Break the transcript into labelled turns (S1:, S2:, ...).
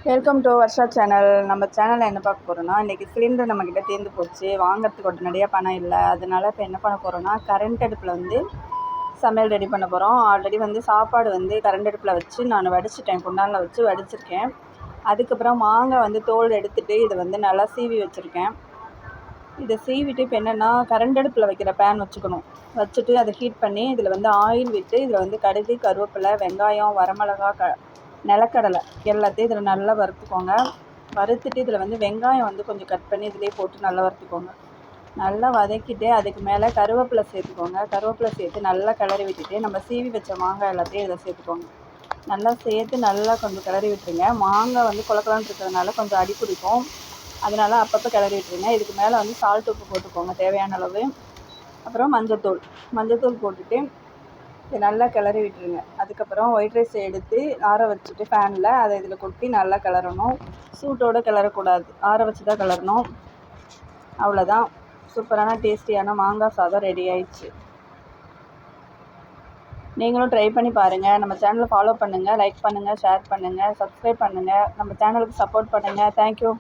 S1: Welcome to Varsha channel. நம்ம சேனலில் என்ன பார்க்க போகிறோன்னா, இன்றைக்கி சிலிண்டர் நம்மக்கிட்ட தீர்ந்து போச்சு, வாங்கிறதுக்கு உடனடியாக பணம் இல்லை. அதனால இப்போ என்ன பண்ண போகிறோன்னா, கரண்ட் அடுப்பில் சமையல் ரெடி பண்ண போகிறோம். ஆல்ரெடி சாப்பாடு கரண்ட் அடுப்பில் வச்சு நான் வடிச்சிட்டேன், குண்டானில் வச்சு வடிச்சிருக்கேன். அதுக்கப்புறம் மாங்காய் தோல் எடுத்துகிட்டு இதை நல்லா சீவி வச்சுருக்கேன். இதை சீவிட்டு இப்போ என்னென்னா, கரண்ட் அடுப்பில் வைக்கிற பேன் வச்சுக்கணும். வச்சுட்டு அதை ஹீட் பண்ணி இதில் ஆயில் விட்டு இதில் கடுகு, கருவேப்பிலை, வெங்காயம், வரமிளகா, நிலக்கடலை எல்லாத்தையும் இதில் நல்லா வறுத்துக்கோங்க. வறுத்துட்டு இதில் வெங்காயம் கொஞ்சம் கட் பண்ணி இதிலே போட்டு நல்லா வறுத்துக்கோங்க. நல்லா வதக்கிட்டு அதுக்கு மேலே கருவேப்பிலை சேர்த்துக்கோங்க. கருவேப்பிலை சேர்த்து நல்லா கிளறி விட்டுட்டு நம்ம சீவி வச்ச மாங்காய் எல்லாத்தையும் இதில் சேர்த்துக்கோங்க. நல்லா சேர்த்து நல்லா கொஞ்சம் கிளறி விட்டுருங்க. மாங்காய் குழக்கலான்னு இருக்கிறதுனால கொஞ்சம் அடி பிடிக்கும், அதனால் அப்பப்போ கிளறி விட்டுருங்க. இதுக்கு மேலே சால்ட் உப்பு போட்டுக்கோங்க தேவையான அளவு. அப்புறம் மஞ்சத்தூள் போட்டுட்டு இதை நல்லா கிளறி விட்டுருங்க. அதுக்கப்புறம் ஒயிட் ரைஸ் எடுத்து ஆற வச்சுட்டு ஃபேனில் அதை இதில் கொட்டி நல்லா கிளறணும். சூட்டோடு கிளறக்கூடாது, ஆற வச்சு தான் கிளறணும். அவ்வளோதான், சூப்பரான டேஸ்டியான மாங்காய் சாதம் ரெடி ஆயிடுச்சு. நீங்களும் ட்ரை பண்ணி பாருங்கள். நம்ம சேனலை ஃபாலோ பண்ணுங்கள், லைக் பண்ணுங்கள், ஷேர் பண்ணுங்கள், சப்ஸ்கிரைப் பண்ணுங்கள். நம்ம சேனலுக்கு சப்போர்ட் பண்ணுங்கள். தேங்க்யூ.